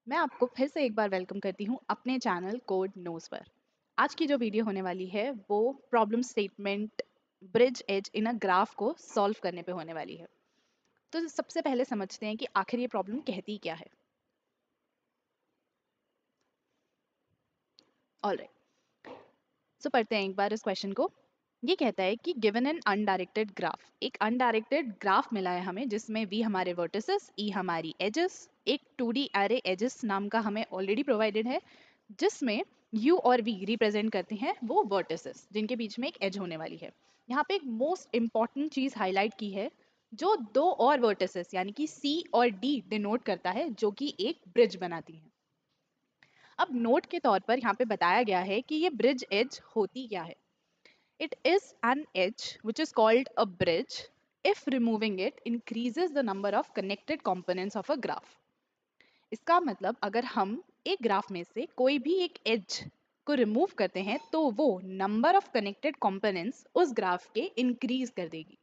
मैं आपको फिर से एक बार वेलकम करती हूँ अपने चैनल कोड नोज पर। आज की जो वीडियो होने वाली है वो problem statement bridge edge in a graph को सॉल्व करने पे होने वाली है। तो सबसे पहले समझते हैं कि आखिर ये प्रॉब्लम कहती क्या है। ऑलराइट, सो पढ़ते हैं एक बार इस क्वेश्चन को। ये कहता है कि गिवन एन अनडायरेक्टेड ग्राफ, एक अनडायरेक्टेड ग्राफ मिला है हमें जिसमें वी हमारे वर्टिसेस, ई हमारी एजेस, एक 2D एरे एजेस नाम का हमें ऑलरेडी प्रोवाइडेड है, जिसमें u और v रिप्रेजेंट करते हैं वो वर्टिसेस जिनके बीच में एक एज होने वाली है। यहाँ पे एक मोस्ट इंपॉर्टेंट चीज हाईलाइट की है जो दो और वर्टिसेस यानी कि c और d डिनोट करता है, जो कि एक ब्रिज बनाती है। अब नोट के तौर पर यहाँ पे बताया गया है कि ये ब्रिज एज होती क्या है। It is an edge which is called a bridge if removing it increases the number of connected components of a graph. इसका मतलब अगर हम एक ग्राफ में से कोई भी एक एज को रिमूव करते हैं तो वो नंबर ऑफ कनेक्टेड कंपोनेंट्स उस ग्राफ के इंक्रीज कर देगी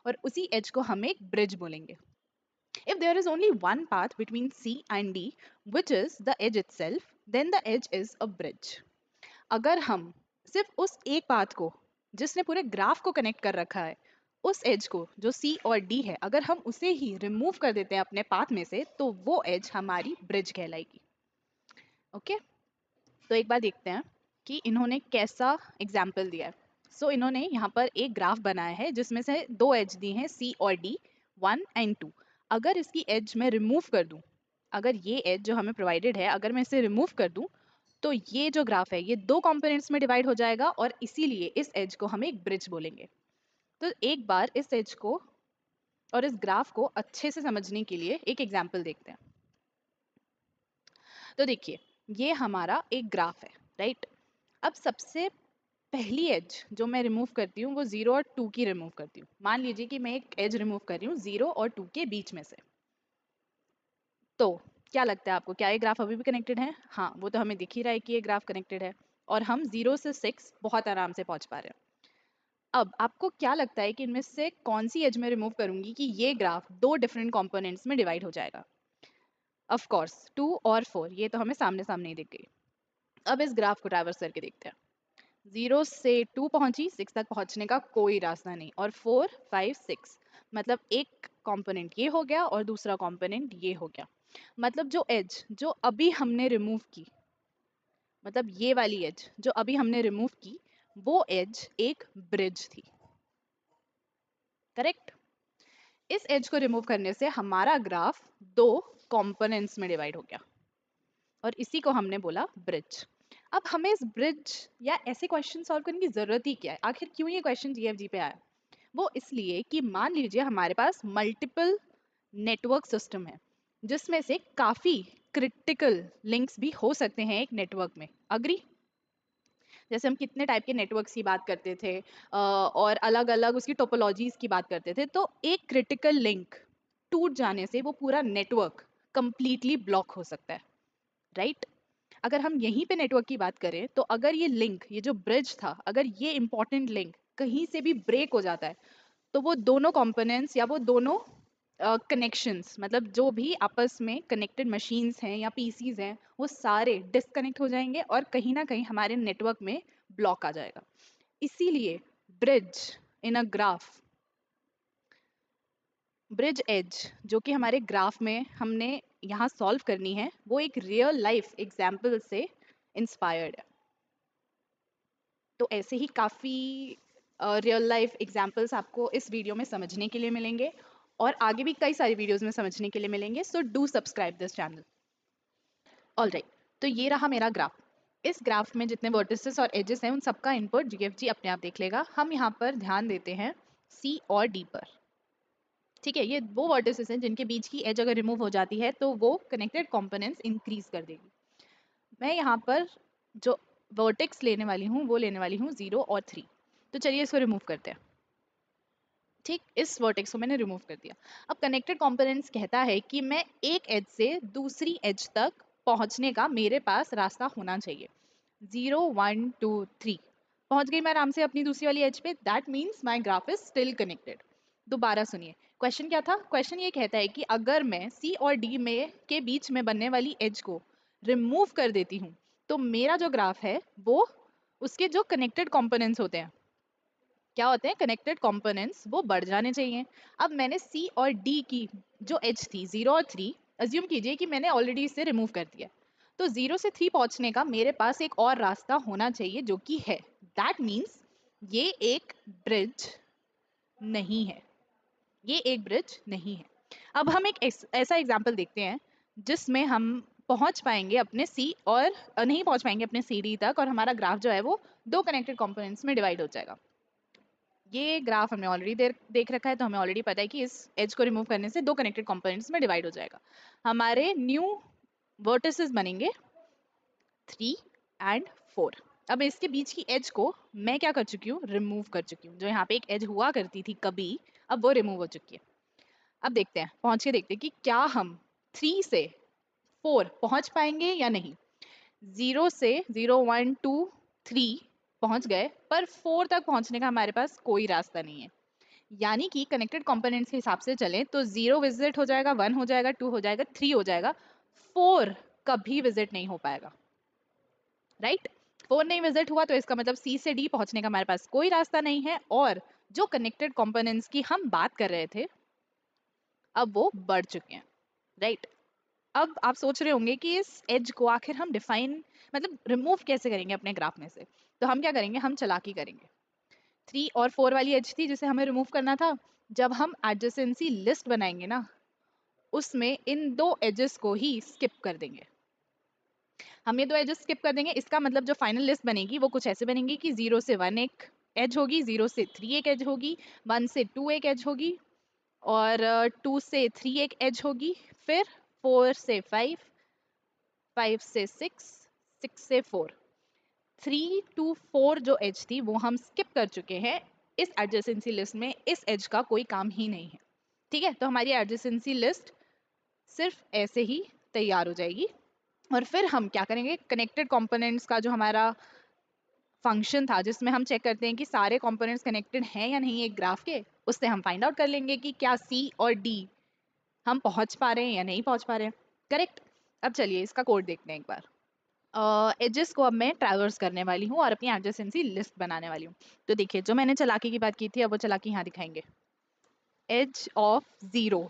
और उसी एज को हम एक ब्रिज बोलेंगे। If there is only one path between C and D, which is the edge itself, then the edge is a bridge. अगर हम सिर्फ उस एक पाथ को जिसने पूरे ग्राफ को कनेक्ट कर रखा है, उस एज को जो सी और डी है, अगर हम उसे ही रिमूव कर देते हैं अपने पाथ में से तो वो एज हमारी ब्रिज कहलाएगी। ओके, तो एक बार देखते हैं कि इन्होंने कैसा एग्जाम्पल दिया है। इन्होंने यहाँ पर एक ग्राफ बनाया है जिसमें से दो एज दी हैं सी और डी, 1 और 2। अगर इसकी एज मैं रिमूव कर दूं, अगर ये एज जो हमें प्रोवाइडेड है अगर मैं इसे रिमूव कर दूं तो ये जो ग्राफ है ये दो कंपोनेंट्स में डिवाइड हो जाएगा और इसीलिए इस एज को हम एक ब्रिज बोलेंगे। तो एक बार इस एज को और इस ग्राफ को अच्छे से समझने के लिए एक एग्जांपल देखते हैं। तो देखिए, ये हमारा एक ग्राफ है, राइट। अब सबसे पहली एज जो मैं रिमूव करती हूँ वो 0 और 2 की रिमूव करती हूँ। मान लीजिए कि मैं एक एज रिमूव कर रही हूँ 0 और 2 के बीच में से। तो क्या लगता है आपको, क्या ये ग्राफ अभी भी कनेक्टेड है? हाँ, वो तो हमें दिख ही रहा है कि ये ग्राफ कनेक्टेड है और हम 0 से 6 बहुत आराम से पहुंच पा रहे हैं। अब आपको क्या लगता है कि इनमें से कौन सी एज में रिमूव करूंगी कि ये ग्राफ दो डिफरेंट कंपोनेंट्स में डिवाइड हो जाएगा? ऑफ कोर्स 2 और 4, ये तो हमें सामने सामने ही दिख गई। अब इस ग्राफ को ट्रैवर्स करके देखते हैं। 0 से 2 पहुंची, 6 तक पहुंचने का कोई रास्ता नहीं, और 4 5 6 मतलब एक कंपोनेंट ये हो गया और दूसरा कंपोनेंट ये हो गया। मतलब जो एज जो अभी हमने रिमूव की, मतलब ये वाली एज जो अभी हमने रिमूव की, वो एज एक ब्रिज थी। करेक्ट। इस एज को रिमूव करने से हमारा ग्राफ दो कंपोनेंट्स में डिवाइड हो गया और इसी को हमने बोला ब्रिज। अब हमें इस ब्रिज या ऐसे क्वेश्चन सॉल्व करने की जरूरत ही क्या है? आखिर क्यों ये क्वेश्चन जीएफजी पे आया? वो इसलिए कि मान लीजिए हमारे पास मल्टीपल नेटवर्क सिस्टम है जिसमें से काफी क्रिटिकल लिंक्स भी हो सकते हैं एक नेटवर्क में। अग्री? जैसे हम कितने टाइप के नेटवर्क्स की बात करते थे और अलग अलग उसकी टोपोलॉजीज की बात करते थे, तो एक क्रिटिकल लिंक टूट जाने से वो पूरा नेटवर्क कंप्लीटली ब्लॉक हो सकता है, राइट। अगर हम यहीं पे नेटवर्क की बात करें तो अगर ये लिंक, ये जो ब्रिज था, अगर ये इंपॉर्टेंट लिंक कहीं से भी ब्रेक हो जाता है तो वो दोनों कंपोनेंट्स या वो दोनों कनेक्शंस, मतलब जो भी आपस में कनेक्टेड मशीन्स हैं या पीसीज हैं, वो सारे डिस्कनेक्ट हो जाएंगे और कहीं ना कहीं हमारे नेटवर्क में ब्लॉक आ जाएगा। इसीलिए bridge in a graph, bridge edge जो कि हमारे ग्राफ में हमने यहाँ सॉल्व करनी है, वो एक रियल लाइफ एग्जाम्पल से इंस्पायर्ड है। तो ऐसे ही काफ़ी रियल लाइफ एग्जाम्पल्स आपको इस वीडियो में समझने के लिए मिलेंगे और आगे भी कई सारी वीडियोस में समझने के लिए मिलेंगे। So do subscribe this channel. Alright, तो ये रहा मेरा ग्राफ। इस ग्राफ में जितने वर्टिसेस और एजेस हैं उन सबका इनपुट जीएफजी अपने आप देख लेगा। हम यहाँ पर ध्यान देते हैं सी और डी पर। ठीक है, ये वो वर्टिसेस हैं जिनके बीच की एज अगर रिमूव हो जाती है तो वो कनेक्टेड कंपोनेंट्स इंक्रीज कर देगी। मैं यहाँ पर जो वर्टेक्स लेने वाली हूँ वो लेने वाली हूँ 0 और 3। तो चलिए इसको रिमूव करते हैं। ठीक, इस वर्टेक्स को मैंने रिमूव कर दिया। अब कनेक्टेड कंपोनेंट्स कहता है कि मैं एक एज से दूसरी एज तक पहुंचने का मेरे पास रास्ता होना चाहिए। 0 1 2 3 पहुंच गई मैं आराम से अपनी दूसरी वाली एज पे। That means my graph is still connected. दोबारा सुनिए, क्वेश्चन क्या था? क्वेश्चन ये कहता है कि अगर मैं सी और डी में के बीच में बनने वाली एज को रिमूव कर देती हूँ तो मेरा जो ग्राफ है वो उसके जो कनेक्टेड कंपोनेंट्स होते हैं, क्या होते हैं कनेक्टेड कंपोनेंट्स, वो बढ़ जाने चाहिए। अब मैंने सी और डी की जो एज थी 0 और 3, अज्यूम कीजिए कि मैंने ऑलरेडी इसे रिमूव कर दिया, तो 0 से 3 पहुंचने का मेरे पास एक और रास्ता होना चाहिए जो कि है, दैट मीन्स ये एक ब्रिज नहीं है, ये एक ब्रिज नहीं है। अब हम एक ऐसा एग्जाम्पल देखते हैं जिसमें हम पहुंच पाएंगे अपने सी और नहीं पहुंच पाएंगे अपने सी डी तक, और हमारा ग्राफ जो है वो दो कनेक्टेड कंपोनेंट्स में डिवाइड हो जाएगा। ये ग्राफ हमने ऑलरेडी देख रखा है, तो हमें ऑलरेडी पता है कि इस एज को रिमूव करने से दो कनेक्टेड कंपोनेंट्स में डिवाइड हो जाएगा। हमारे न्यू वर्टिसेस बनेंगे 3 और 4। अब इसके बीच की एज को मैं क्या कर चुकी हूँ, रिमूव कर चुकी हूँ। जो यहाँ पे एक एज हुआ करती थी कभी, अब वो रिमूव हो चुकी है। अब देखते हैं, पहुंच के देखते हैं कि क्या हम 3 से 4 पहुंच पाएंगे या नहीं। 0 से 0 1 2 3 पहुंच गए, पर 4 तक पहुंचने का हमारे पास कोई रास्ता नहीं है। यानी कि कनेक्टेड कंपोनेंट्स के हिसाब से चलें तो 0 विजिट हो जाएगा, 1 हो जाएगा, 2 हो जाएगा, 3 हो जाएगा, 4 कभी विजिट नहीं हो पाएगा, राइट। 4 नहीं विजिट हुआ तो इसका मतलब सी से डी पहुंचने का हमारे पास कोई रास्ता नहीं है, और जो कनेक्टेड कंपोनेंट्स की हम बात कर रहे थे अब वो बढ़ चुके हैं, राइट। अब आप सोच रहे होंगे कि इस एज को आखिर हम डिफाइन मतलब रिमूव कैसे करेंगे अपने ग्राफ में से। तो हम क्या करेंगे, हम चालाकी करेंगे। 3 और 4 वाली एज थी जिसे हमें रिमूव करना था, जब हम एडजेसेंसी लिस्ट बनाएंगे ना, उसमें इन दो एजेस को ही स्किप कर देंगे। हम ये दो एजेस स्किप कर देंगे, इसका मतलब जो फाइनल लिस्ट बनेगी वो कुछ ऐसे बनेगी कि 0 से 1 एक एज होगी, 0 से 3 एक एज होगी, 1 से 2 एक एज होगी, और 2 से 3 एक एज होगी, फिर 4 से 5, 5 से 6, 6 से 4। 3 to 4 जो एज थी वो हम स्किप कर चुके हैं इस एडजेसेंसी लिस्ट में, इस एज का कोई काम ही नहीं है। ठीक है, तो हमारी एडजेसेंसी लिस्ट सिर्फ ऐसे ही तैयार हो जाएगी। और फिर हम क्या करेंगे, कनेक्टेड कंपोनेंट्स का जो हमारा फंक्शन था जिसमें हम चेक करते हैं कि सारे कंपोनेंट्स कनेक्टेड हैं या नहीं एक ग्राफ के, उससे हम फाइंड आउट कर लेंगे कि क्या सी और डी हम पहुंच पा रहे हैं या नहीं पहुंच पा रहे हैं। करेक्ट। अब चलिए इसका कोड देखते हैं एक बार। एजेस को अब मैं ट्रैवर्स करने वाली हूँ और अपनी एडजेसेंसी लिस्ट बनाने वाली हूँ। तो देखिए, जो मैंने चालाकी की बात की थी अब वो चालाकी यहाँ दिखाएंगे। एज ऑफ 0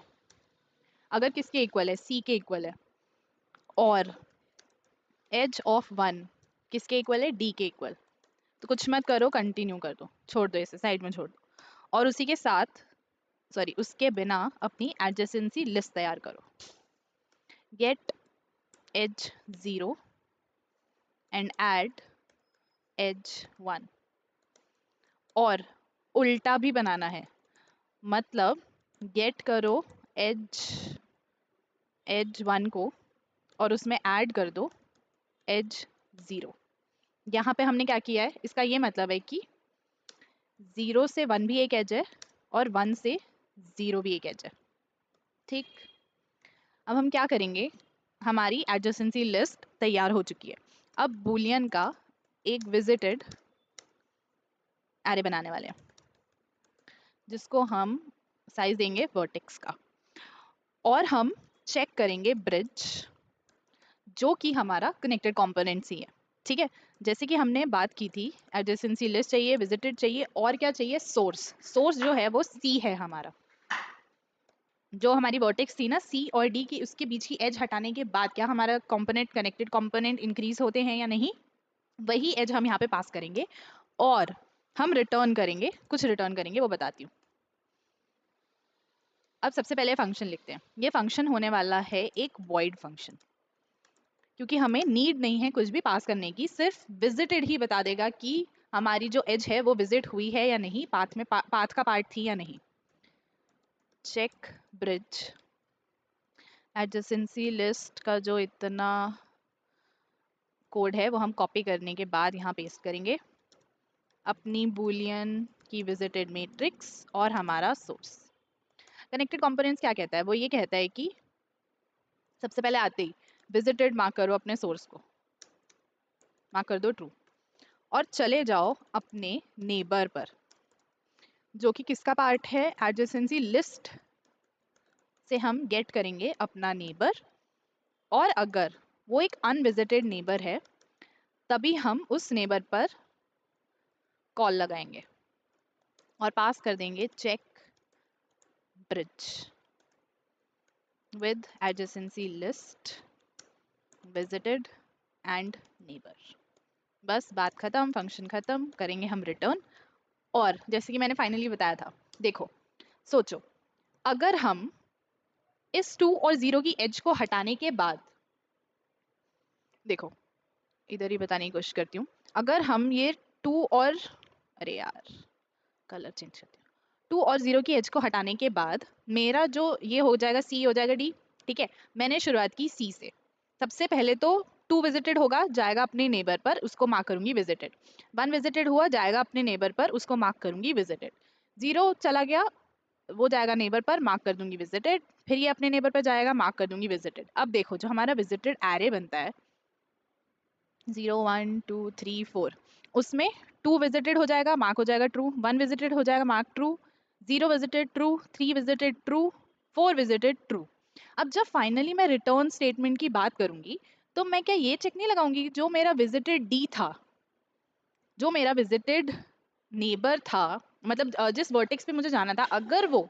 अगर किसके इक्वल है, सी के इक्वल है, और एज ऑफ 1 किसके इक्वल है, डी के इक्वल। तो कुछ मत करो, कंटिन्यू कर दो, छोड़ दो इसे, साइड में छोड़ दो, और उसी के साथ सॉरी उसके बिना अपनी एडजेसेंसी लिस्ट तैयार करो। Get edge 0 and add edge 1, और उल्टा भी बनाना है, मतलब गेट करो एज एज 1 को और उसमें ऐड कर दो एज 0। यहाँ पे हमने क्या किया है, इसका ये मतलब है कि 0 से 1 भी एक एज है और 1 से 0 भी एक एज है। ठीक, अब हम क्या करेंगे, हमारी एडजेसेंसी लिस्ट तैयार हो चुकी है। अब बूलियन का एक विजिटेड एरे बनाने वाले हैं जिसको हम साइज देंगे वर्टेक्स का, और हम चेक करेंगे ब्रिज जो कि हमारा कनेक्टेड कंपोनेंट्स ही है। ठीक है, जैसे कि हमने बात की थी, एडजेसेंसी लिस्ट चाहिए, विजिटेड चाहिए, और क्या चाहिए, सोर्स। सोर्स जो है वो सी है हमारा, जो हमारी वर्टेक्स थी ना सी और डी की, उसके बीच की एज हटाने के बाद क्या हमारा कंपोनेंट कनेक्टेड कंपोनेंट इंक्रीज होते हैं या नहीं, वही एज हम यहाँ पे पास करेंगे और हम रिटर्न करेंगे, कुछ रिटर्न करेंगे वो बताती हूँ। अब सबसे पहले फंक्शन लिखते हैं। ये फंक्शन होने वाला है एक वॉइड फंक्शन, क्योंकि हमें नीड नहीं है कुछ भी पास करने की, सिर्फ विजिटेड ही बता देगा कि हमारी जो एज है वो विजिट हुई है या नहीं, पाथ में पाथ का पार्ट थी या नहीं। चेक ब्रिज, एडजेसेंसी लिस्ट का जो इतना कोड है वो हम कॉपी करने के बाद यहाँ पेस्ट करेंगे, अपनी बूलियन की विजिटेड मैट्रिक्स और हमारा सोर्स। कनेक्टेड कंपोनेंट्स क्या कहता है, वो ये कहता है कि सबसे पहले आते ही विजिटेड मार्क करो अपने सोर्स को, मार्क कर दो ट्रू, और चले जाओ अपने नेबर पर जो कि किसका पार्ट है, एडजेसेंसी लिस्ट से हम गेट करेंगे अपना नेबर, और अगर वो एक अनविजिटेड नेबर है तभी हम उस नेबर पर कॉल लगाएंगे और पास कर देंगे check bridge with adjacency list visited and neighbor। बस बात खत्म, फंक्शन खत्म, करेंगे हम रिटर्न। और जैसे कि मैंने फाइनली बताया था, देखो सोचो, अगर हम इस 2 और 0 की एज को हटाने के बाद, देखो इधर ही बताने की कोशिश करती हूँ, अगर हम ये 2 और, अरे यार कलर चेंज करती हूँ, 2 और 0 की एज को हटाने के बाद मेरा जो ये हो जाएगा सी हो जाएगा डी। ठीक है, मैंने शुरुआत की सी से। सबसे पहले तो 2 विजिटेड होगा, जाएगा अपने नेबर पर, उसको मार्क करूंगी विजिटेड। 1 विजिटेड हुआ, जाएगा अपने नेबर पर, उसको मार्क करूंगी विजिटेड। 0 चला गया, वो जाएगा नेबर पर, मार्क कर दूंगी विजिटेड। फिर ये अपने नेबर पर जाएगा, मार्क कर दूंगी विजिटेड। अब देखो जो हमारा विजिटेड एरे बनता है 0 1 2 3 4, उसमें 2 विजिटेड हो जाएगा, मार्क हो जाएगा ट्रू। 1 विजिटेड हो जाएगा, mark true. 0 visited true, 3 visited true, 4 visited true. अब जब फाइनली मैं रिटर्न स्टेटमेंट की बात करूंगी तो मैं क्या ये चेक नहीं लगाऊंगी जो मेरा विजिटेड डी था, जो मेरा विजिटेड नेबर था, मतलब जिस वर्टेक्स पे मुझे जाना था, अगर वो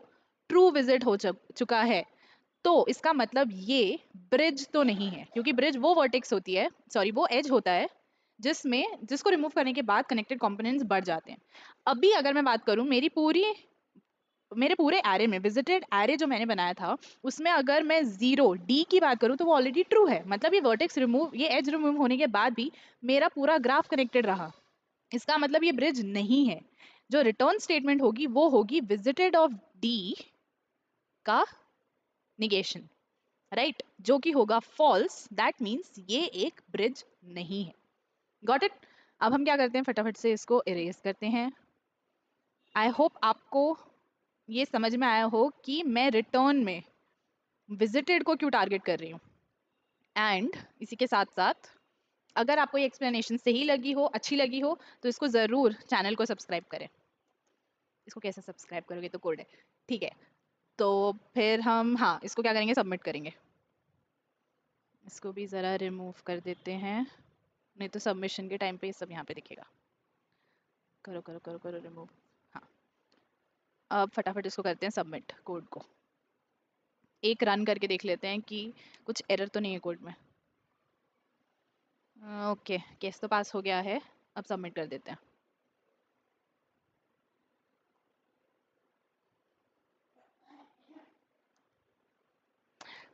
ट्रू विजिट हो चुका है तो इसका मतलब ये ब्रिज तो नहीं है, क्योंकि ब्रिज वो वर्टेक्स होती है, सॉरी वो एज होता है जिसको रिमूव करने के बाद कनेक्टेड कंपोनेंट्स बढ़ जाते हैं। अभी अगर मैं बात करूं मेरे पूरे एरे में, विजिटेड एरे जो मैंने बनाया था उसमें अगर मैं 0 डी की बात करूं तो वो ऑलरेडी ट्रू है, मतलब ये वर्टेक्स रिमूव, ये एज रिमूव होने के बाद भी मेरा पूरा ग्राफ कनेक्टेड रहा। इसका मतलब ये ब्रिज नहीं है। जो रिटर्न स्टेटमेंट होगी वो होगी विजिटेड ऑफ डी का निगेशन, राइट, जो कि होगा फॉल्स। दैट मीन्स ये एक ब्रिज नहीं है। Got it. अब हम क्या करते हैं, फटाफट से इसको इरेज करते हैं। आई होप आपको ये समझ में आया हो कि मैं रिटर्न में विजिटेड को क्यों टारगेट कर रही हूँ। एंड इसी के साथ साथ अगर आपको ये एक्सप्लेनेशन सही लगी हो, अच्छी लगी हो, तो इसको ज़रूर चैनल को सब्सक्राइब करें। इसको कैसे सब्सक्राइब करोगे तो कोड है, ठीक है। तो फिर हम, हाँ, इसको क्या करेंगे, सबमिट करेंगे। इसको भी ज़रा रिमूव कर देते हैं, नहीं तो सबमिशन के टाइम पे ये सब यहाँ पे दिखेगा। करो करो करो करो रिमूव। हाँ, अब फटाफट इसको करते हैं सबमिट कोड को। एक रन करके देख लेते हैं कि कुछ एरर तो नहीं है कोड में। ओके, केस तो पास हो गया है, अब सबमिट कर देते हैं।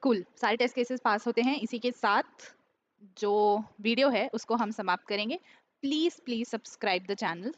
कूल, सारे टेस्ट केसेस पास होते हैं। इसी के साथ जो वीडियो है उसको हम समाप्त करेंगे। Please please subscribe the channel.